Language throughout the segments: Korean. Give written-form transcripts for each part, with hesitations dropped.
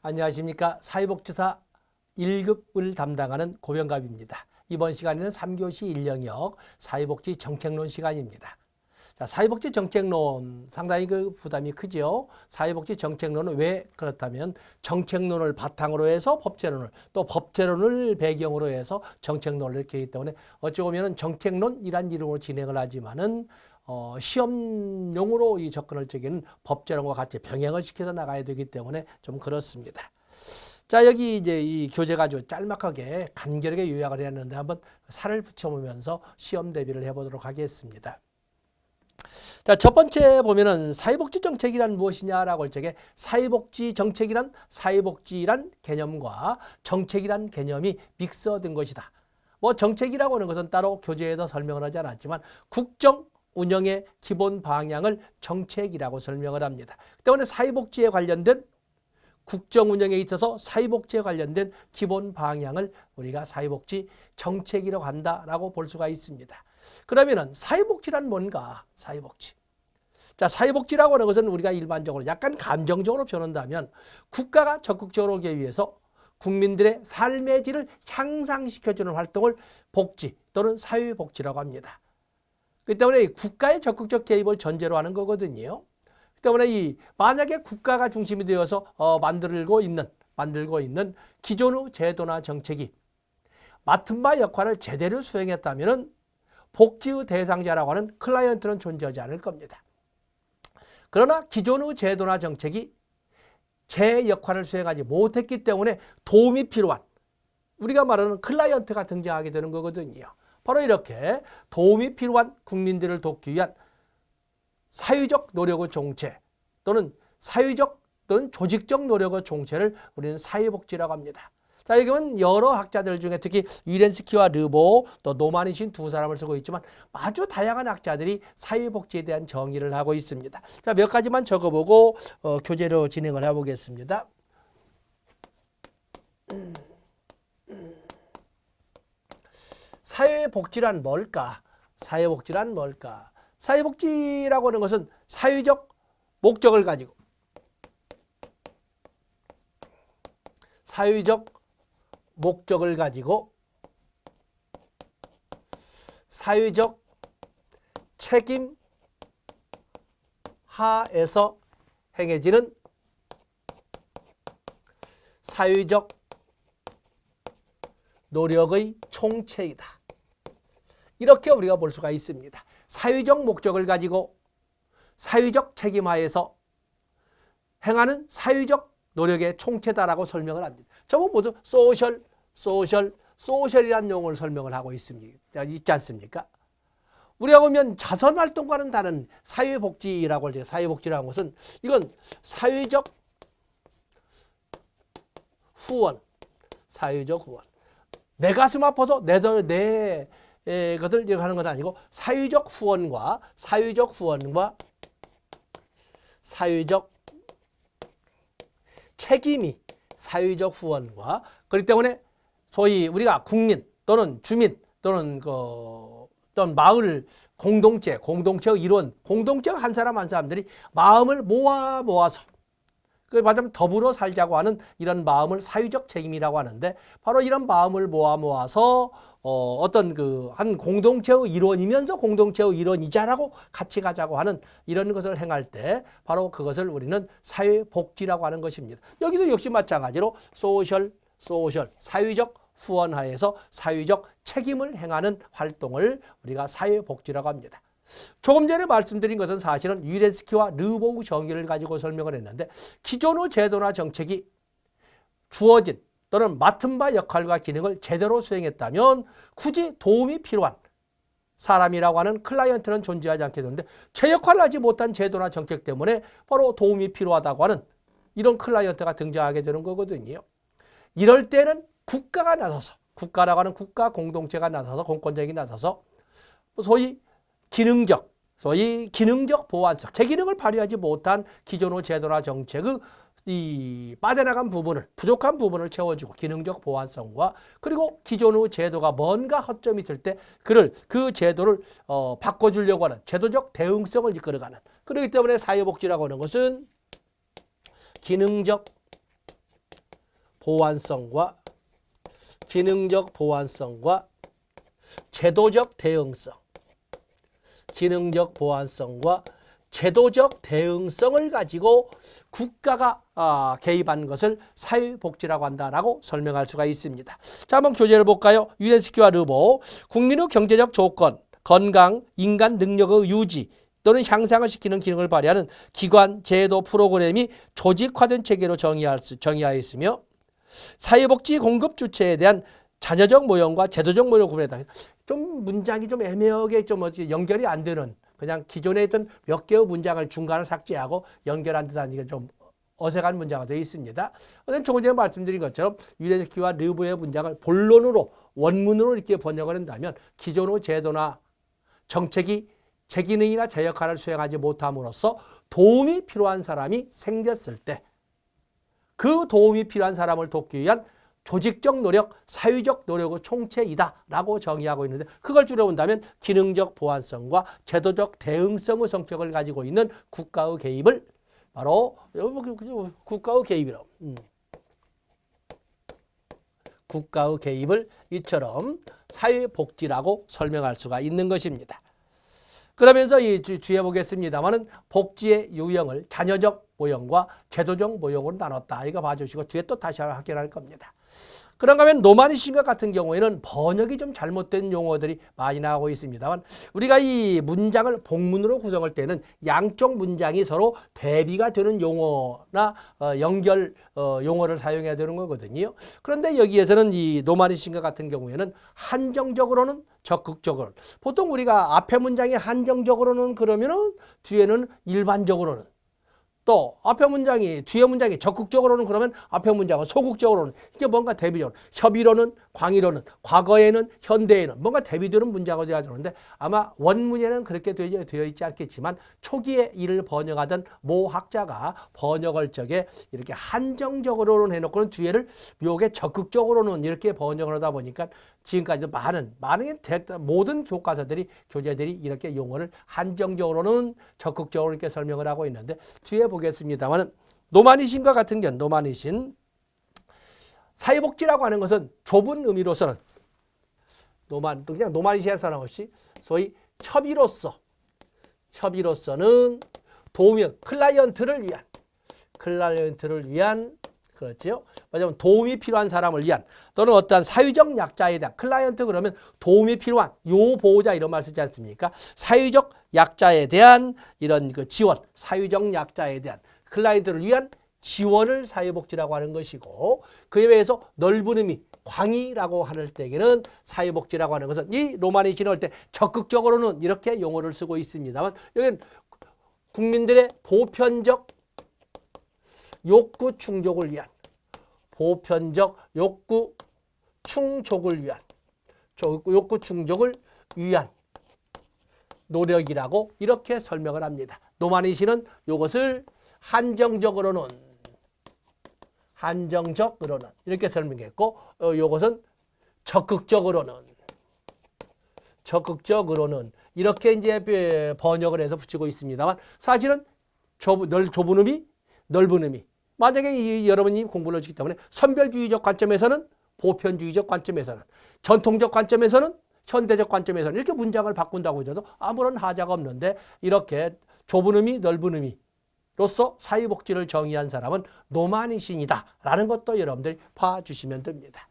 안녕하십니까. 사회복지사 1급을 담당하는 고병갑입니다. 이번 시간에는 3교시 1영역 사회복지 정책론 시간입니다. 자, 사회복지 정책론 상당히 부담이 크죠. 사회복지 정책론은 왜 그렇다면 정책론을 바탕으로 해서 법제론을 또 법제론을 배경으로 해서 정책론을 이렇게 하기 때문에 어찌 보면 정책론이란 이름으로 진행을 하지만은 시험용으로 이 접근을 적에는 법제론과 같이 병행을 시켜서 나가야 되기 때문에 좀 그렇습니다. 자, 여기 이제 이 교재가 아주 짤막하게 간결하게 요약을 했는데 한번 살을 붙여보면서 시험 대비를 해보도록 하겠습니다. 자, 첫 번째 보면은 사회복지 정책이란 무엇이냐라고 할 적에 사회복지 정책이란 사회복지란 개념과 정책이란 개념이 믹서된 것이다. 뭐 정책이라고 하는 것은 따로 교재에서 설명을 하지 않았지만 국정 운영의 기본 방향을 정책이라고 설명을 합니다. 때문에 사회복지에 관련된 국정 운영에 있어서 사회복지에 관련된 기본 방향을 우리가 사회복지 정책이라고 한다라고 볼 수가 있습니다. 그러면은 사회복지란 뭔가? 사회복지. 자, 사회복지라고 하는 것은 우리가 일반적으로 약간 감정적으로 표현한다면 국가가 적극적으로 하기 위해서 국민들의 삶의 질을 향상시켜주는 활동을 복지 또는 사회복지라고 합니다. 그렇기 때문에 국가의 적극적 개입을 전제로 하는 거거든요. 그렇기 때문에 만약에 국가가 중심이 되어서 만들고 있는 기존의 제도나 정책이 맡은 바 역할을 제대로 수행했다면 복지의 대상자라고 하는 클라이언트는 존재하지 않을 겁니다. 그러나 기존의 제도나 정책이 제 역할을 수행하지 못했기 때문에 도움이 필요한 우리가 말하는 클라이언트가 등장하게 되는 거거든요. 바로 이렇게 도움이 필요한 국민들을 돕기 위한 사회적 노력의 종체 또는 사회적 또는 조직적 노력의 종체를 우리는 사회복지라고 합니다. 자, 여기 보면 여러 학자들 중에 특히 위렌스키와 르보 또 노마니신 두 사람을 쓰고 있지만 아주 다양한 학자들이 사회복지에 대한 정의를 하고 있습니다. 자, 몇 가지만 적어보고 교재로 진행을 해보겠습니다. 사회복지란 뭘까? 사회복지란 뭘까? 사회복지라고 하는 것은 사회적 목적을 가지고 사회적 책임 하에서 행해지는 사회적 노력의 총체이다. 이렇게 우리가 볼 수가 있습니다. 사회적 목적을 가지고 사회적 책임하에서 행하는 사회적 노력의 총체다라고 설명을 합니다. 전부 모두 소셜이라는 용어를 설명을 하고 있지 않습니까? 우리가 보면 자선활동과는 다른 사회복지라고 할 때 사회복지라는 것은 이건 사회적 후원. 내 가슴 아파서 내 것을 이렇게 하는 건 아니고 사회적 후원과 사회적 책임이 사회적 후원과 그렇기 때문에 소위 우리가 국민 또는 주민 또는 또는 마을 공동체의 일원, 공동체가 한 사람 한 사람들이 마음을 모아서 말하자면 더불어 살자고 하는 이런 마음을 사회적 책임이라고 하는데 바로 이런 마음을 모아서 어떤 한 공동체의 일원이면서 공동체의 일원이자라고 같이 가자고 하는 이런 것을 행할 때 바로 그것을 우리는 사회복지라고 하는 것입니다. 여기도 역시 마찬가지로 사회적 후원하에서 사회적 책임을 행하는 활동을 우리가 사회복지라고 합니다. 조금 전에 말씀드린 것은 사실은 위렌스키와 르보의 정의를 가지고 설명을 했는데 기존의 제도나 정책이 주어진 또는 맡은 바 역할과 기능을 제대로 수행했다면 굳이 도움이 필요한 사람이라고 하는 클라이언트는 존재하지 않게 되는데 제 역할을 하지 못한 제도나 정책 때문에 바로 도움이 필요하다고 하는 이런 클라이언트가 등장하게 되는 거거든요. 이럴 때는 국가가 나서서 국가라고 하는 국가 공동체가 나서서 공권력이 나서서 소위 기능적 보완성, 제 기능을 발휘하지 못한 기존의 제도나 정책의 빠져나간 부분을, 부족한 부분을 채워주고 기능적 보완성과 그리고 기존의 제도가 뭔가 허점이 있을 때 그 제도를 바꿔주려고 하는 제도적 대응성을 이끌어가는. 그렇기 때문에 사회복지라고 하는 것은 기능적 보완성과 기능적 보완성과 제도적 대응성, 기능적 보완성과 제도적 대응성을 가지고 국가가 개입한 것을 사회복지라고 한다라고 설명할 수가 있습니다. 자, 한번 교재를 볼까요? 유네스키와 르보, 국민의 경제적 조건, 건강, 인간 능력의 유지 또는 향상을 시키는 기능을 발휘하는 기관, 제도, 프로그램이 조직화된 체계로 정의하였으며 사회복지 공급 주체에 대한 자녀적 모형과 제도적 모형을 구분했다. 좀 문장이 좀 애매하게 좀 연결이 안 되는, 그냥 기존에 있던 몇 개의 문장을 중간을 삭제하고 연결 안 되다는 좀 어색한 문장이 되어 있습니다. 조금 전에 말씀드린 것처럼 유네스키와 르보의 문장을 본론으로 원문으로 이렇게 번역을 한다면 기존의 제도나 정책이 제 기능이나 제 역할을 수행하지 못함으로써 도움이 필요한 사람이 생겼을 때 그 도움이 필요한 사람을 돕기 위한 조직적 노력, 사회적 노력의 총체이다라고 정의하고 있는데, 그걸 줄여본다면 기능적 보완성과 제도적 대응성의 성격을 가지고 있는 국가의 개입을 바로 국가의 개입이라고. 국가의 개입을 이처럼 사회복지라고 설명할 수가 있는 것입니다. 그러면서 이 뒤에 보겠습니다만은 복지의 유형을 자녀적 모형과 제도적 모형으로 나눴다. 이거 봐주시고 뒤에 또 다시 확인할 겁니다. 그런가 하면 노마니신과 같은 경우에는 번역이 좀 잘못된 용어들이 많이 나오고 있습니다만, 우리가 이 문장을 복문으로 구성할 때는 양쪽 문장이 서로 대비가 되는 용어나 연결 용어를 사용해야 되는 거거든요. 그런데 여기에서는 이 노마니신과 같은 경우에는 한정적으로는 적극적으로, 보통 우리가 앞에 문장이 한정적으로는 그러면은 뒤에는 일반적으로는, 또 앞에 문장이 뒤에 문장이 적극적으로는 그러면 앞에 문장은 소극적으로는, 이게 뭔가 대비적으로, 협의로는 광의로는, 과거에는 현대에는 뭔가 대비되는 문장이 되어야 되는데, 아마 원문에는 그렇게 되어 있지 않겠지만 초기에 이를 번역하던 모 학자가 번역할 적에 이렇게 한정적으로는 해놓고는 뒤에를 묘하게 적극적으로는 이렇게 번역을 하다 보니까 지금까지도 많은 모든 교과서들이, 교재들이 이렇게 용어를 한정적으로는 적극적으로 이렇게 설명을 하고 있는데, 뒤에 보겠습니다만 노마니신과 같은 경우, 노마니신 사회복지라고 하는 것은 좁은 의미로서는 그냥 노마니신의 사람 없이 소위 협의로서는 도움이, 클라이언트를 위한 그렇죠. 왜냐하면 도움이 필요한 사람을 위한, 또는 어떠한 사회적 약자에 대한, 클라이언트 그러면 도움이 필요한 요보호자 이런 말 쓰지 않습니까? 사회적 약자에 대한 이런 그 지원, 사회적 약자에 대한 클라이언트를 위한 지원을 사회복지라고 하는 것이고, 그에 비해서 넓은 의미, 광의라고 하는 때에는 사회복지라고 하는 것은 이 로마니신을 할 때 적극적으로는 이렇게 용어를 쓰고 있습니다만, 여기는 국민들의 보편적 욕구 충족을 위한, 보편적 욕구 충족을 위한 노력이라고 이렇게 설명을 합니다. 노마니신은 이것을 한정적으로는 이렇게 설명했고, 이것은 적극적으로는 이렇게 이제 번역을 해서 붙이고 있습니다만, 사실은 좁은 의미, 넓은 의미. 만약에 여러분이 공부를 하시기 때문에 선별주의적 관점에서는, 보편주의적 관점에서는, 전통적 관점에서는, 현대적 관점에서는 이렇게 문장을 바꾼다고 해도 아무런 하자가 없는데, 이렇게 좁은 의미, 넓은 의미로서 사회복지를 정의한 사람은 노마니신이다라는 것도 여러분들이 봐주시면 됩니다.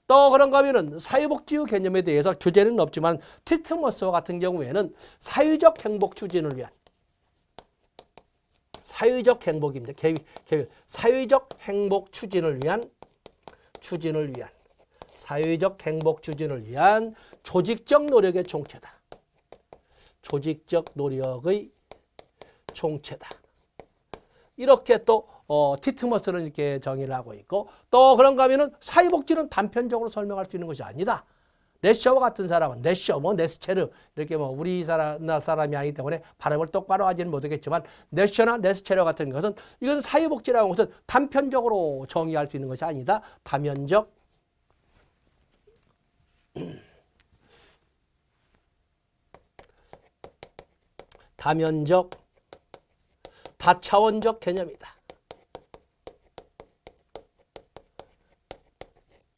또 그런가 하면은 사회복지의 개념에 대해서 교재는 없지만 티트머스와 같은 경우에는 사회적 행복 추진을 위한, 사회적 행복입니다. 사회적 행복 추진을 위한 사회적 행복 추진을 위한 조직적 노력의 총체다. 조직적 노력의 총체다. 이렇게 또 티트머스는 이렇게 정의를 하고 있고, 또 그런가 하면은 사회복지는 단편적으로 설명할 수 있는 것이 아니다. 네셔와 같은 사람은 네스체르 이렇게 우리나라 사람이 아니기 때문에 발음을 똑바로 하지는 못하겠지만, 네셔나 네스체르 같은 것은 이건 사회복지라는 것은 단편적으로 정의할 수 있는 것이 아니다. 다면적, 다차원적 개념이다.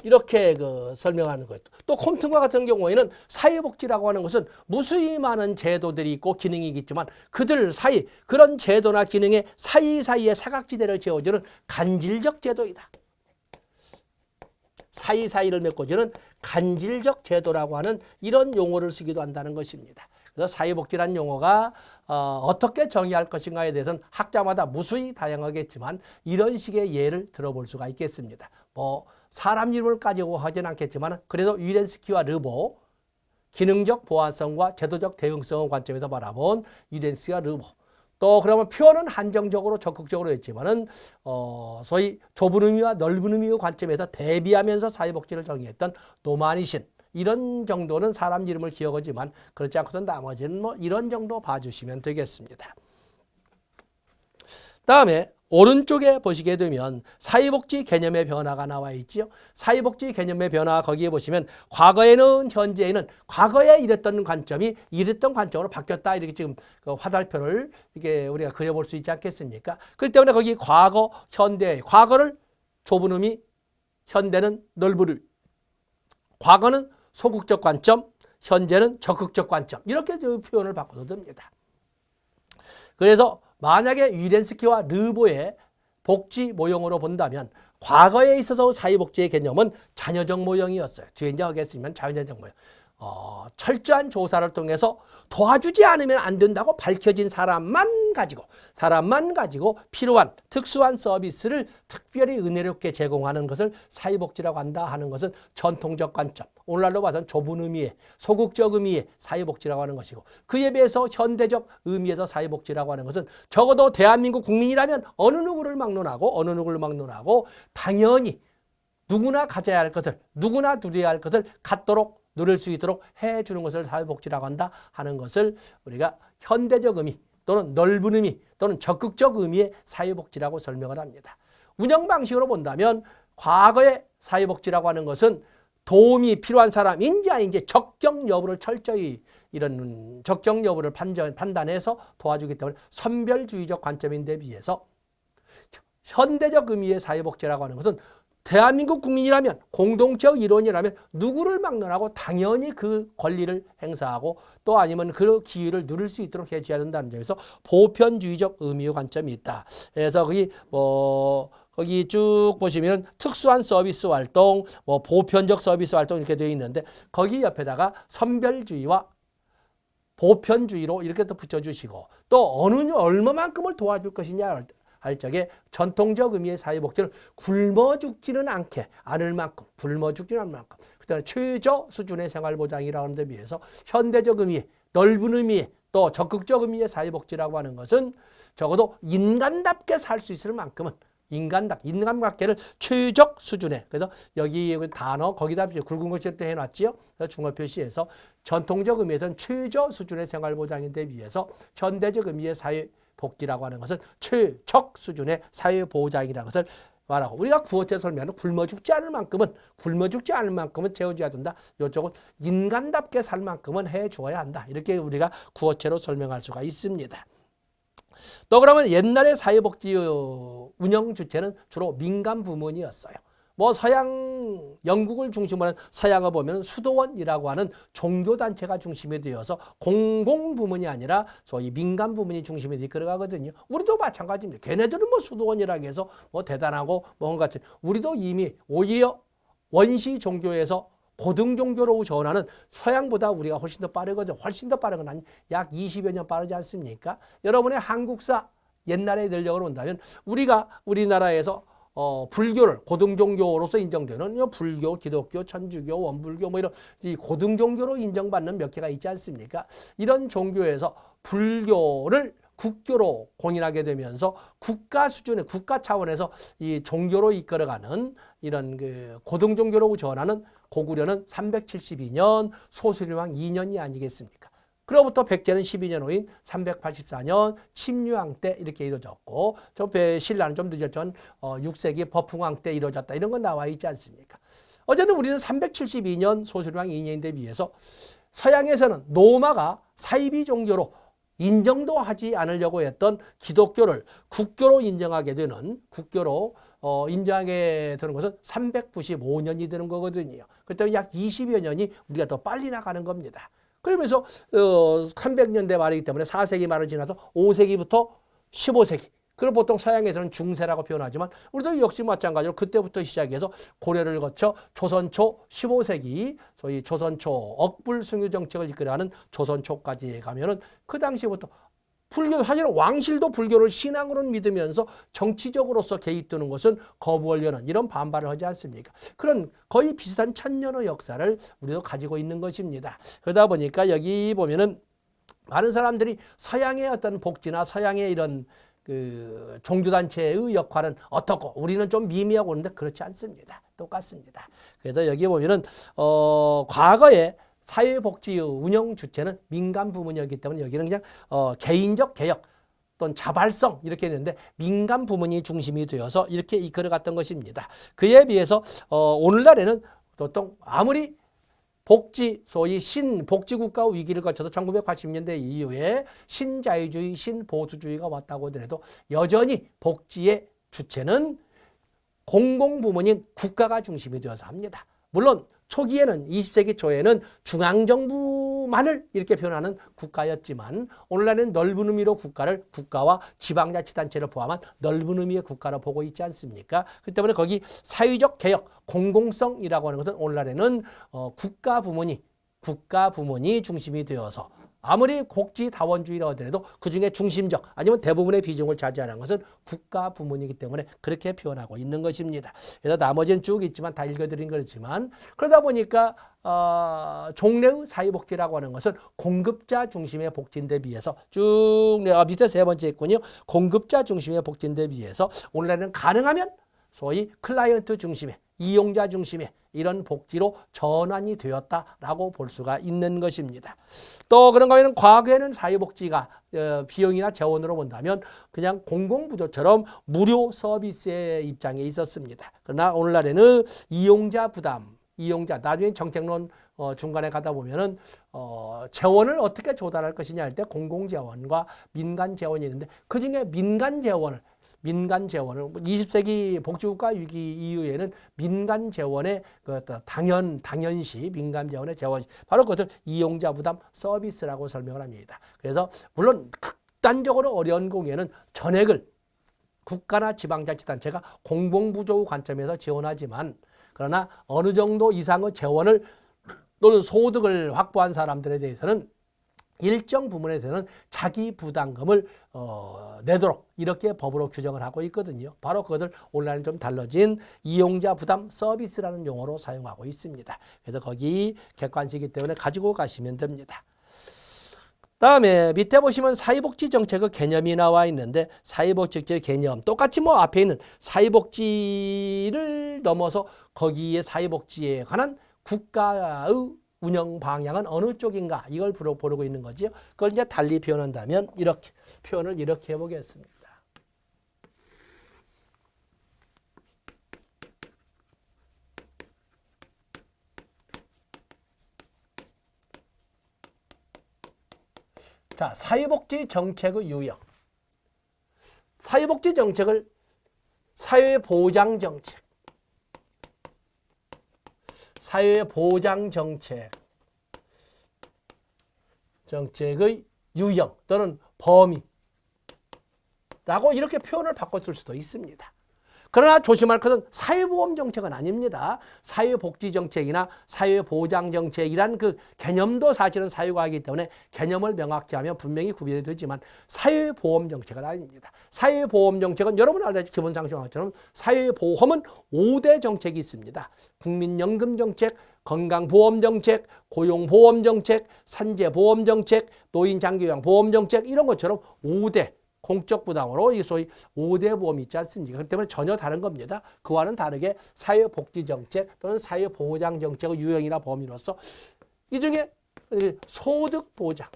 이렇게 설명하는 거예요. 또 콤튼과 같은 경우에는 사회복지라고 하는 것은 무수히 많은 제도들이 있고 기능이 있겠지만 그들 사이 그런 제도나 기능의 사이사이에 사각지대를 채워주는 간질적 제도이다. 사이사이를 메꿔주는 간질적 제도라고 하는 이런 용어를 쓰기도 한다는 것입니다. 그래서 사회복지라는 용어가 어떻게 정의할 것인가에 대해서는 학자마다 무수히 다양하겠지만 이런 식의 예를 들어볼 수가 있겠습니다. 뭐 사람 이름을 가지고 하진 않겠지만 그래도 위렌스키와 르보 기능적 보완성과 제도적 대응성의 관점에서 바라본 위렌스키와 르보 또 그러면 표현은 한정적으로 적극적으로 했지만은 소위 좁은 의미와 넓은 의미의 관점에서 대비하면서 사회복지를 정의했던 노마니신 이런 정도는 사람 이름을 기억하지만 그렇지 않고선 나머지는 뭐 이런 정도 봐주시면 되겠습니다. 다음에 오른쪽에 보시게 되면 사회복지 개념의 변화가 나와 있죠. 사회복지 개념의 변화 거기에 보시면 과거에는 현재에는 과거에 이랬던 관점이 이랬던 관점으로 바뀌었다 이렇게 지금 그 화살표를 이렇게 우리가 그려볼 수 있지 않겠습니까? 그렇기 때문에 거기 과거, 현대, 과거를 좁은 의미, 현대는 넓은 의미, 과거는 소극적 관점, 현재는 적극적 관점 이렇게 표현을 바꿔도 됩니다. 그래서 만약에 위렌스키와 르보의 복지 모형으로 본다면 과거에 있어서 사회복지의 개념은 자녀적 모형이었어요. 뒤에 이제 하겠지만 자녀적 모형. 철저한 조사를 통해서 도와주지 않으면 안 된다고 밝혀진 사람만 가지고 필요한 특수한 서비스를 특별히 은혜롭게 제공하는 것을 사회복지라고 한다 하는 것은 전통적 관점, 오늘날로 봐서는 좁은 의미의 소극적 의미의 사회복지라고 하는 것이고 그에 비해서 현대적 의미에서 사회복지라고 하는 것은 적어도 대한민국 국민이라면 어느 누구를 막론하고 당연히 누구나 가져야 할 것을 누구나 누려야 할 것을 갖도록 누릴 수 있도록 해주는 것을 사회복지라고 한다 하는 것을 우리가 현대적 의미 또는 넓은 의미 또는 적극적 의미의 사회복지라고 설명을 합니다. 운영 방식으로 본다면 과거의 사회복지라고 하는 것은 도움이 필요한 사람인지 아닌지 적격 여부를 철저히 이런 적격 여부를 판단해서 도와주기 때문에 선별주의적 관점인데 비해서 현대적 의미의 사회복지라고 하는 것은 대한민국 국민이라면 공동체의 일원이라면 누구를 막론하고 당연히 그 권리를 행사하고 또 아니면 그 기회를 누릴 수 있도록 해줘야 된다는 점에서 보편주의적 의미의 관점이 있다. 그래서 거기 쭉 보시면 특수한 서비스 활동, 보편적 서비스 활동 이렇게 되어 있는데 거기 옆에다가 선별주의와 보편주의로 이렇게 또 붙여주시고 또 얼마만큼을 도와줄 것이냐 할 적에 전통적 의미의 사회복지는 굶어 죽지는 않을 만큼 그다음에 최저 수준의 생활보장이라고 하는 데 비해서 현대적 의미의 넓은 의미의 또 적극적 의미의 사회복지라고 하는 것은 적어도 인간답게 살 수 있을 만큼은 인간관계를 최적 수준에 그래서 여기 단어 거기다 굵은 글씨로 해놨지요. 중어 표시에서 전통적 의미에서는 최저 수준의 생활보장인데 비해서 현대적 의미의 사회복지라고 하는 것은 최적 수준의 사회보장이라는 것을 말하고 우리가 구어체 설명하는 굶어 죽지 않을 만큼은 채워줘야 된다. 이쪽은 인간답게 살 만큼은 해줘야 한다. 이렇게 우리가 구어체로 설명할 수가 있습니다. 또 그러면 옛날의 사회복지 운영 주체는 주로 민간 부문이었어요. 서양 영국을 중심으로 하는 서양을 보면 수도원이라고 하는 종교단체가 중심이 되어서 공공부문이 아니라 소위 민간 부문이 중심이 되어 걸어가거든요. 우리도 마찬가지입니다. 걔네들은 수도원이라고 해서 대단하고 뭔가 같은 우리도 이미 오히려 원시 종교에서 고등 종교로 전하는 서양보다 우리가 훨씬 더 빠르거든요. 훨씬 더 빠른 건 아니 약 20여 년 빠르지 않습니까? 여러분의 한국사 옛날의 전력으로 본다면 우리나라에서 불교를 고등종교로서 인정되는 불교, 기독교, 천주교, 원불교 이런 이 고등종교로 인정받는 몇 개가 있지 않습니까? 이런 종교에서 불교를 국교로 공인하게 되면서 국가 수준의 국가 차원에서 이 종교로 이끌어가는 이런 고등종교로 전하는 고구려는 372년 소수림왕 2년이 아니겠습니까? 그로부터 백제는 12년 후인 384년 침류왕 때 이렇게 이루어졌고 신라는 좀 늦었지만 6세기 법흥왕 때 이루어졌다. 이런 건 나와 있지 않습니까? 어쨌든 우리는 372년 소수림왕 2년인데 비해서 서양에서는 로마가 사이비 종교로 인정도 하지 않으려고 했던 기독교를 국교로 인정하게 되는 국교로 인정하게 되는 것은 395년이 되는 거거든요. 그렇다면 약 20여 년이 우리가 더 빨리 나가는 겁니다. 그러면서 300년대 말이기 때문에 4세기 말을 지나서 5세기부터 15세기. 그걸 보통 서양에서는 중세라고 표현하지만 우리도 역시 마찬가지로 그때부터 시작해서 고려를 거쳐 조선초 15세기 소위 조선초 억불숭유 정책을 이끌어가는 조선초까지 가면은 그 당시부터 불교 사실은 왕실도 불교를 신앙으로 믿으면서 정치적으로서 개입되는 것은 거부하려는 이런 반발을 하지 않습니까? 그런 거의 비슷한 천년의 역사를 우리도 가지고 있는 것입니다. 그러다 보니까 여기 보면은 많은 사람들이 서양의 어떤 복지나 서양의 이런 그 종교단체의 역할은 어떻고 우리는 좀 미미하고 그런데 그렇지 않습니다. 똑같습니다. 그래서 여기 보면은 과거에 사회복지의 운영 주체는 민간 부문이었기 때문에 여기는 그냥 개인적 개혁 또는 자발성 이렇게 했는데 민간 부문이 중심이 되어서 이렇게 이끌어갔던 것입니다. 그에 비해서 오늘날에는 보통 아무리 복지, 소위 신복지국가 위기를 거쳐서 1980년대 이후에 신자유주의, 신보수주의가 왔다고 하더라도 여전히 복지의 주체는 공공부문인 국가가 중심이 되어서 합니다. 물론 초기에는 20세기 초에는 중앙정부만을 이렇게 표현하는 국가였지만 오늘날은 넓은 의미로 국가를 국가와 지방자치단체를 포함한 넓은 의미의 국가로 보고 있지 않습니까? 그렇기 때문에 거기 사회적 개혁, 공공성이라고 하는 것은 오늘날에는 국가 부문이 중심이 되어서 아무리 복지다원주의라고 하더라도 그중에 중심적 아니면 대부분의 비중을 차지하는 것은 국가 부문이기 때문에 그렇게 표현하고 있는 것입니다. 그래서 나머지는 쭉 있지만 다 읽어드린 거지만 그러다 보니까 종래의 사회복지라고 하는 것은 공급자 중심의 복지인데 비해서 쭉 밑에 세 번째 있군요. 공급자 중심의 복지인데 비해서 오늘날에는 가능하면 소위 클라이언트 중심의 이용자 중심의 이런 복지로 전환이 되었다라고 볼 수가 있는 것입니다. 또 그런 거에는 과거에는 사회복지가 비용이나 재원으로 본다면 그냥 공공부조처럼 무료 서비스의 입장에 있었습니다. 그러나 오늘날에는 이용자 부담, 나중에 정책론 중간에 가다 보면은 재원을 어떻게 조달할 것이냐 할 때 공공재원과 민간재원이 있는데 그중에 민간재원을 20세기 복지국가 위기 이후에는 민간 재원의 당연시 민간 재원의 재원 바로 그것을 이용자 부담 서비스라고 설명을 합니다. 그래서 물론 극단적으로 어려운 경우에는 전액을 국가나 지방자치단체가 공공부조 관점에서 지원하지만 그러나 어느 정도 이상의 재원을 또는 소득을 확보한 사람들에 대해서는 일정 부분에 대해서는 자기 부담금을 내도록 이렇게 법으로 규정을 하고 있거든요. 바로 그것을 온라인 좀 달라진 이용자 부담 서비스라는 용어로 사용하고 있습니다. 그래서 거기 객관식이기 때문에 가지고 가시면 됩니다. 다음에 밑에 보시면 사회복지 정책의 개념이 나와 있는데 사회복지 정책의 개념 똑같이 뭐 앞에 있는 사회복지를 넘어서 거기에 사회복지에 관한 국가의 운영 방향은 어느 쪽인가 이걸 보고 있는 거죠. 그걸 이제 달리 표현한다면 이렇게 표현을 이렇게 해보겠습니다. 자, 사회복지 정책의 유형. 사회복지 정책을 사회보장 정책, 정책의 유형 또는 범위라고 이렇게 표현을 바꿔줄 수도 있습니다. 그러나 조심할 것은 사회보험 정책은 아닙니다. 사회복지정책이나 사회보장정책이란 그 개념도 사실은 사회과학이기 때문에 개념을 명확히 하면 분명히 구별이 되지만 사회보험정책은 아닙니다. 사회보험정책은 여러분 알다시피 기본상식처럼 사회보험은 5대 정책이 있습니다. 국민연금정책, 건강보험정책, 고용보험정책, 산재보험정책, 노인장기요양보험정책 이런 것처럼 5대 공적 부담으로 이 소위 5대 보험이 있지 않습니까? 그렇기 때문에 전혀 다른 겁니다. 그와는 다르게 사회복지정책 또는 사회보장정책의 유형이나 범위로서 이 중에 소득보장.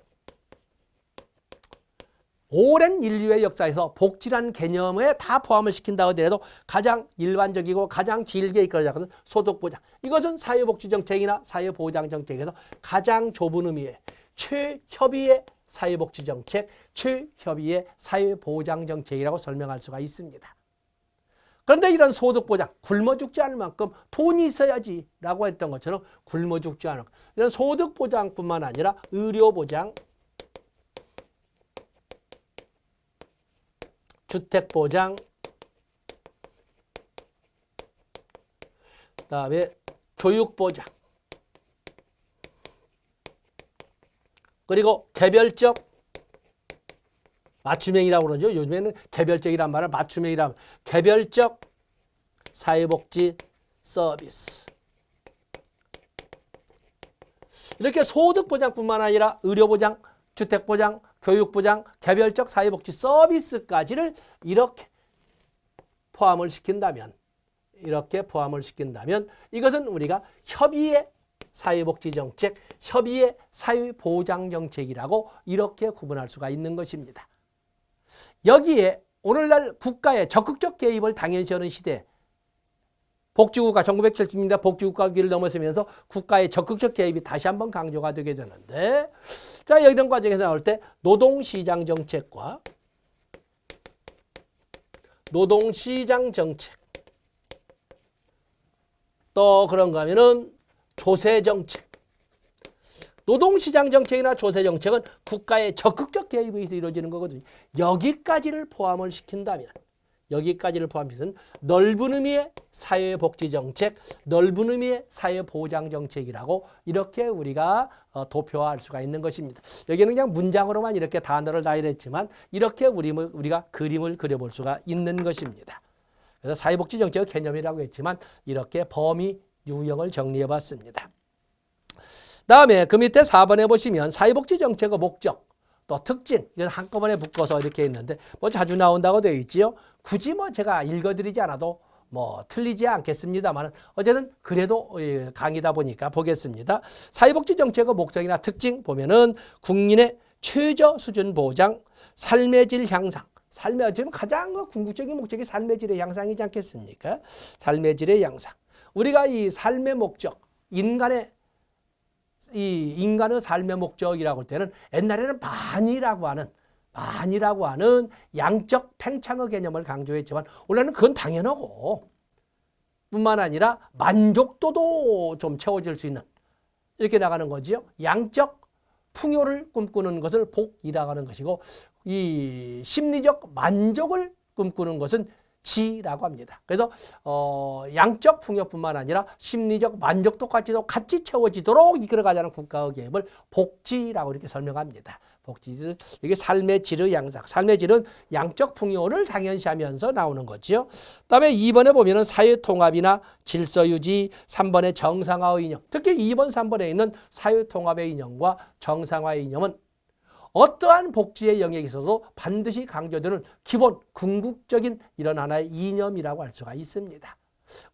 오랜 인류의 역사에서 복지라는 개념에 다 포함을 시킨다고 하더라도 가장 일반적이고 가장 길게 이끌어가는 소득보장. 이것은 사회복지정책이나 사회보장정책에서 가장 좁은 의미의 최협의의 사회복지정책, 최협의의 사회보장정책이라고 설명할 수가 있습니다. 그런데 이런 소득보장, 굶어 죽지 않을 만큼 돈이 있어야지 라고 했던 것처럼 굶어 죽지 않을 이런 소득보장뿐만 아니라 의료보장, 주택보장, 그다음에 교육보장, 그리고 개별적 맞춤형이라고 그러죠. 요즘에는 개별적이란 말을 맞춤형이라고 합니다. 개별적 사회복지 서비스. 이렇게 소득보장뿐만 아니라 의료보장, 주택보장, 교육보장, 개별적 사회복지 서비스까지를 이렇게 포함을 시킨다면 이것은 우리가 협의의 사회복지정책, 협의의 사회보장정책이라고 이렇게 구분할 수가 있는 것입니다. 여기에 오늘날 국가의 적극적 개입을 당연시하는 시대, 복지국가 1970년대 복지국가 위기를 넘어서면서 국가의 적극적 개입이 다시 한번 강조가 되게 되는데, 자, 이런 과정에서 나올 때 노동시장 정책과 노동시장 정책, 또 그런가 하면은 조세 정책. 노동시장 정책이나 조세 정책은 국가의 적극적 개입에 의해서 이루어지는 거거든요. 여기까지를 포함을 시킨다면, 넓은 의미의 사회복지정책, 넓은 의미의 사회보장정책이라고 이렇게 우리가 도표화할 수가 있는 것입니다. 여기는 그냥 문장으로만 이렇게 단어를 나열했지만 이렇게 우리가 그림을 그려볼 수가 있는 것입니다. 그래서 사회복지정책의 개념이라고 했지만 이렇게 범위, 유형을 정리해 봤습니다. 다음에 그 밑에 4번에 보시면 사회복지정책의 목적, 또 특징, 이건 한꺼번에 묶어서 이렇게 있는데 뭐 자주 나온다고 되어 있지요. 굳이 뭐 제가 읽어드리지 않아도 뭐 틀리지 않겠습니다만 어쨌든 그래도 강의다 보니까 보겠습니다. 사회복지정책의 목적이나 특징 보면은 국민의 최저 수준 보장, 삶의 질 향상, 삶의 지금 가장 궁극적인 목적이 삶의 질의 향상이지 않겠습니까? 삶의 질의 향상. 우리가 이 삶의 목적, 인간의 삶의 목적이라고 할 때는 옛날에는 만이라고 하는 양적 팽창의 개념을 강조했지만 원래는 그건 당연하고 뿐만 아니라 만족도도 좀 채워질 수 있는 이렇게 나가는 거지요. 양적 풍요를 꿈꾸는 것을 복이라고 하는 것이고 이 심리적 만족을 꿈꾸는 것은 지라고 합니다. 그래서 양적 풍요뿐만 아니라 심리적 만족도까지도 같이 채워지도록 이끌어가자는 국가의 계획을 복지라고 이렇게 설명합니다. 복지, 이게 삶의 질의 양상. 삶의 질은 양적 풍요를 당연시하면서 나오는 거죠. 그다음에 2번에 보면은 사회통합이나 질서유지, 3번의 정상화의 이념. 특히 2번, 3번에 있는 사회통합의 이념과 정상화의 이념은 어떠한 복지의 영역에 있어도 반드시 강조되는 기본 궁극적인 이런 하나의 이념이라고 할 수가 있습니다.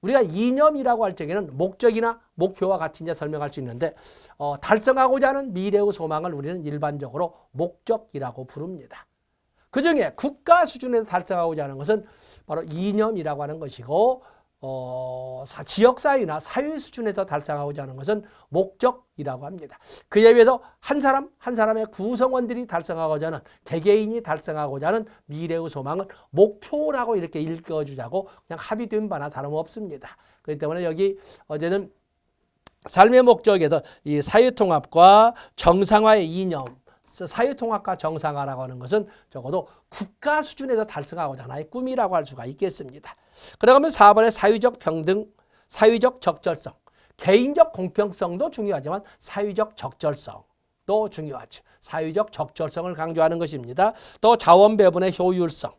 우리가 이념이라고 할 적에는 목적이나 목표와 같이 이제 설명할 수 있는데 달성하고자 하는 미래의 소망을 우리는 일반적으로 목적이라고 부릅니다. 그중에 국가 수준에서 달성하고자 하는 것은 바로 이념이라고 하는 것이고 지역사회나 사회 수준에서 달성하고자 하는 것은 목적이라고 합니다. 그에 비해서 한 사람의 구성원들이 달성하고자 하는 개개인이 달성하고자 하는 미래의 소망은 목표라고 이렇게 읽어주자고 그냥 합의된 바나 다름없습니다. 그렇기 때문에 여기 어제는 삶의 목적에서 이 사회통합과 정상화의 이념, 사회통합과 정상화라고 하는 것은 적어도 국가 수준에서 달성하고자 하나의 꿈이라고 할 수가 있겠습니다. 그러면 4번의 사회적 평등, 사회적 적절성, 개인적 공평성도 중요하지만 사회적 적절성도 중요하죠. 사회적 적절성을 강조하는 것입니다. 또 자원 배분의 효율성.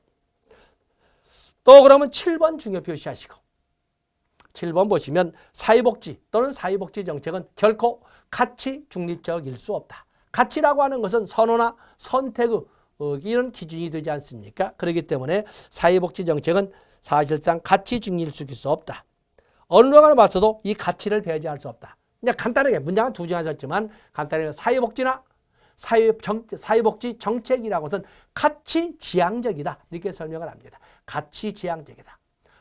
또 그러면 7번 중요 표시하시고 7번 보시면 사회복지 또는 사회복지 정책은 결코 가치 중립적일 수 없다. 가치라고 하는 것은 선호나 선택의 이런 기준이 되지 않습니까? 그렇기 때문에 사회복지 정책은 사실상 가치 중립적일 수 없다. 어느 누가를 봤어도 이 가치를 배제할 수 없다. 그냥 간단하게 문장은 두 줄 하셨지만 간단하게 사회복지나 사회복지 정책이라고 해서는 가치 지향적이다. 이렇게 설명을 합니다. 가치 지향적이다.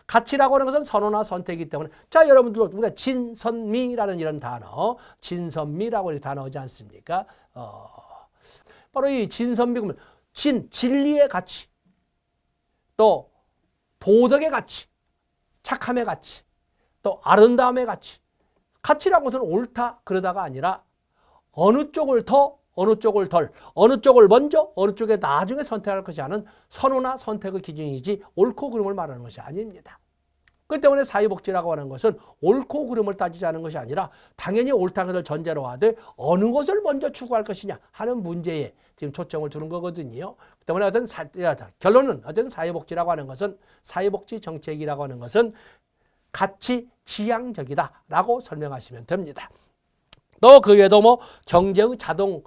가치라고 하는 것은 선호나 선택이기 때문에 자 여러분들 우리가 진선미라는 이런 단어 진선미라고 이렇게 단어 오지 않습니까? 바로 이 진선미구문, 진리의 가치, 또 도덕의 가치, 착함의 가치, 또 아름다움의 가치. 가치라는 것은 옳다 그러다가 아니라 어느 쪽을 더, 어느 쪽을 덜, 어느 쪽을 먼저, 어느 쪽에 나중에 선택할 것이 아닌 선호나 선택의 기준이지 옳고 그름을 말하는 것이 아닙니다. 그렇기 때문에 사회복지라고 하는 것은 옳고 그름을 따지지 않은 것이 아니라 당연히 옳다는 것을 전제로 하되 어느 것을 먼저 추구할 것이냐 하는 문제에 지금 초점을 두는 거거든요. 그 때문에 결론은 어쨌든 사회복지라고 하는 것은, 사회복지 정책이라고 하는 것은 가치 지향적이다라고 설명하시면 됩니다. 또 그 외에도 뭐 경제의 자동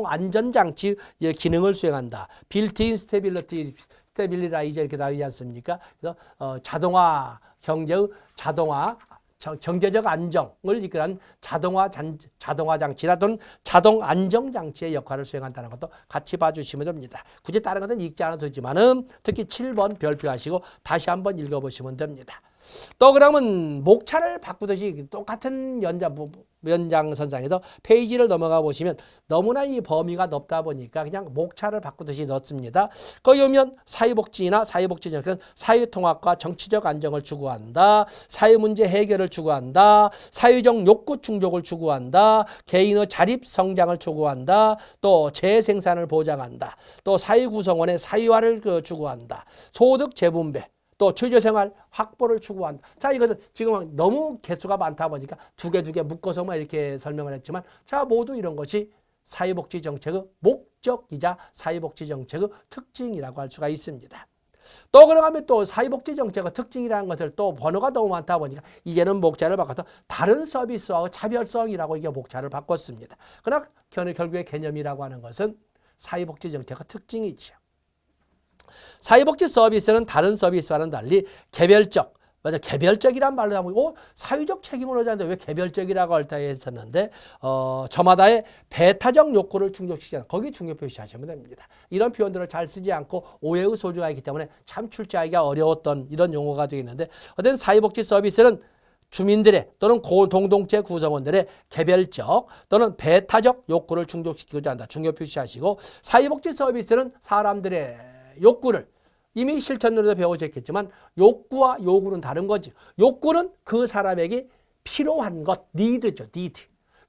안전장치 기능을 수행한다. 빌트인 스테빌리라이저 이렇게 나오지 않습니까? 그래서 자동화 경제의 경제적 안정을 이끌어낸 자동화 장치라 또는 자동 안정 장치의 역할을 수행한다는 것도 같이 봐주시면 됩니다. 굳이 다른 것은 읽지 않아도 되지만은 특히 7번 별표하시고 다시 한번 읽어보시면 됩니다. 또 그러면 목차를 바꾸듯이 똑같은 연장선상에서 페이지를 넘어가 보시면 너무나 이 범위가 넓다 보니까 그냥 목차를 바꾸듯이 넣습니다. 거기 오면 사회복지나 사회복지정책은 사회통합과 정치적 안정을 추구한다. 사회문제 해결을 추구한다. 사회적 욕구 충족을 추구한다. 개인의 자립 성장을 추구한다. 또 재생산을 보장한다. 또 사회구성원의 사회화를 추구한다. 소득 재분배. 또 취조생활 확보를 추구한다. 자, 이것은 지금 너무 개수가 많다 보니까 두 개 묶어서만 이렇게 설명을 했지만, 자, 모두 이런 것이 사회복지 정책의 목적이자 사회복지 정책의 특징이라고 할 수가 있습니다. 또 그러면 또 사회복지 정책의 특징이라는 것을 또 번호가 너무 많다 보니까 이제는 목차를 바꿔서 다른 서비스와 차별성이라고 이게 목차를 바꿨습니다. 그러나 결국에 개념이라고 하는 것은 사회복지 정책의 특징이죠. 사회복지 서비스는 다른 서비스와는 달리 개별적, 개별적이란 말로 하고 사회적 책임을 하자는데 왜 개별적이라고 할 때 했었는데 저마다의 배타적 욕구를 충족시키는, 거기 중요 표시하시면 됩니다. 이런 표현들을 잘 쓰지 않고 오해의 소지가 있기 때문에 참 출제하기가 어려웠던 이런 용어가 되겠는데, 어떤 사회복지 서비스는 주민들의 또는 공동체 구성원들의 개별적 또는 배타적 욕구를 충족시키고자 한다. 중요 표시하시고, 사회복지 서비스는 사람들의 욕구를, 이미 실천으로도 배워졌겠지만 욕구와 요구는 다른 거지. 욕구는 그 사람에게 필요한 것, 니드죠, 니드.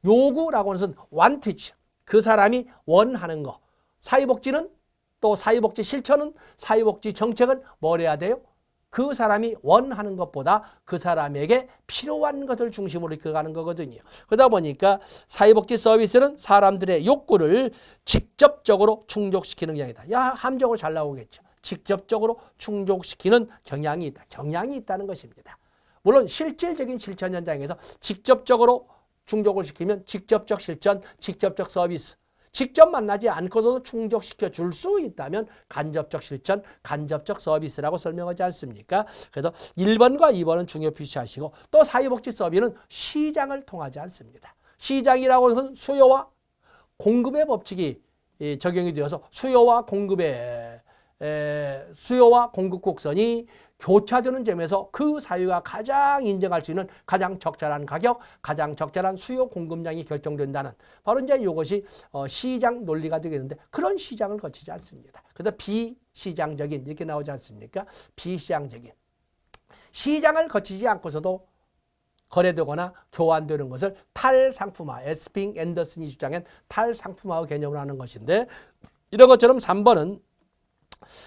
요구라고 하는 것은 want죠. 그 사람이 원하는 거. 사회복지는, 또 사회복지 실천은, 사회복지 정책은 뭘 해야 돼요? 그 사람이 원하는 것보다 그 사람에게 필요한 것을 중심으로 이끌어가는 거거든요. 그러다 보니까 사회복지 서비스는 사람들의 욕구를 직접적으로 충족시키는 경향이다. 함정을 잘 나오겠죠. 직접적으로 충족시키는 경향이 있다. 경향이 있다는 것입니다. 물론 실질적인 실천 현장에서 직접적으로 충족을 시키면 직접적 실천, 직접적 서비스, 직접 만나지 않고도 충족시켜 줄 수 있다면 간접적 실천, 간접적 서비스라고 설명하지 않습니까? 그래서 1번과 2번은 중요 표시하시고, 또 사회복지 서비스는 시장을 통하지 않습니다. 시장이라고 하는 것은 수요와 공급의 법칙이 적용이 되어서 수요와 공급 곡선이 교차되는 점에서 그 사회가 가장 인정할 수 있는 가장 적절한 가격, 가장 적절한 수요 공급량이 결정된다는, 바로 이제 이것이 시장 논리가 되겠는데, 그런 시장을 거치지 않습니다. 그래서 비시장적인 이렇게 나오지 않습니까? 비시장적인 시장을 거치지 않고서도 거래되거나 교환되는 것을 탈상품화, 에스핑 앤더슨이 주장한 탈상품화 개념으로 하는 것인데, 이런 것처럼 3번은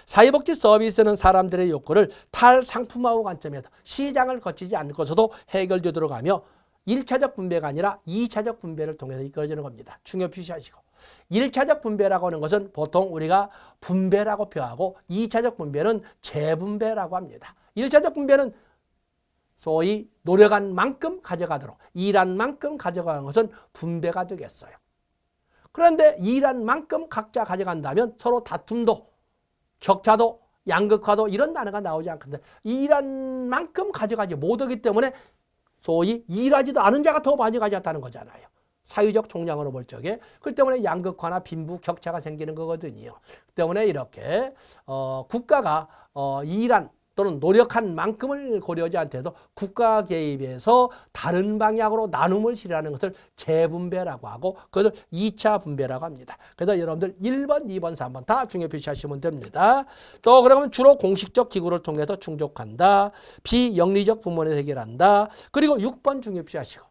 사회복지 서비스는 사람들의 욕구를 탈상품화의 관점에서 시장을 거치지 않고서도 해결되도록 하며 1차적 분배가 아니라 2차적 분배를 통해서 이끌어지는 겁니다. 중요 표시하시고, 1차적 분배라고 하는 것은 보통 우리가 분배라고 표하고 2차적 분배는 재분배라고 합니다. 1차적 분배는 소위 노력한 만큼 가져가도록, 일한 만큼 가져가는 것은 분배가 되겠어요. 그런데 일한 만큼 각자 가져간다면 서로 다툼도, 격차도, 양극화도 이런 단어가 나오지 않거든요. 일한 만큼 가져가지 못하기 때문에 소위 일하지도 않은 자가 더 많이 가져갔다는 거잖아요. 사회적 총량으로 볼 적에. 그렇기 때문에 양극화나 빈부, 격차가 생기는 거거든요. 그 때문에 이렇게 국가가 일한 또는 노력한 만큼을 고려하지 않더라도 국가 개입에서 다른 방향으로 나눔을 실현하는 것을 재분배라고 하고 그것을 2차 분배라고 합니다. 그래서 여러분들 1번, 2번, 3번 다 중요 표시하시면 됩니다. 또 그러면 주로 공식적 기구를 통해서 충족한다. 비영리적 부문에서 해결한다. 그리고 6번 중요 표시하시고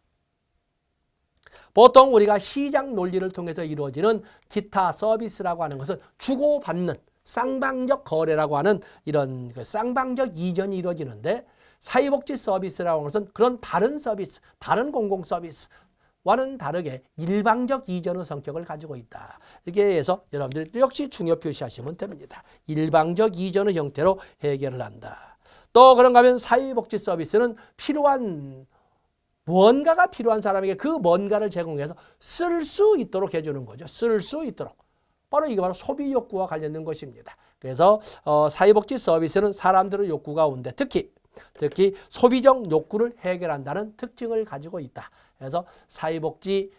보통 우리가 시장 논리를 통해서 이루어지는 기타 서비스라고 하는 것은 주고받는 쌍방적 거래라고 하는 이런 쌍방적 이전이 이루어지는데 사회복지 서비스라고 하는 것은 그런 다른 서비스, 다른 공공 서비스와는 다르게 일방적 이전의 성격을 가지고 있다. 이렇게 해서 여러분들 역시 중요 표시하시면 됩니다. 일방적 이전의 형태로 해결을 한다. 또 그런가 하면 사회복지 서비스는 필요한 무언가가 필요한 사람에게 그 뭔가를 제공해서 쓸 수 있도록 해주는 거죠. 쓸 수 있도록. 바로 이게 바로 소비 욕구와 관련된 것입니다. 그래서 사회복지 서비스는 사람들의 욕구 가운데 특히 소비적 욕구를 해결한다는 특징을 가지고 있다. 그래서 사회복지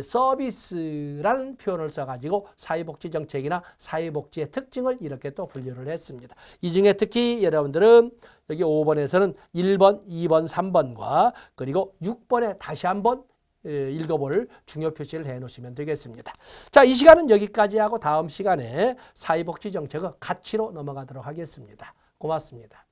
서비스라는 표현을 써가지고 사회복지 정책이나 사회복지의 특징을 이렇게 또 분류를 했습니다. 이 중에 특히 여러분들은 여기 5번에서는 1번, 2번, 3번과 그리고 6번에 다시 한번 읽어볼 중요 표시를 해놓으시면 되겠습니다. 자, 이 시간은 여기까지 하고 다음 시간에 사회복지 정책의 가치로 넘어가도록 하겠습니다. 고맙습니다.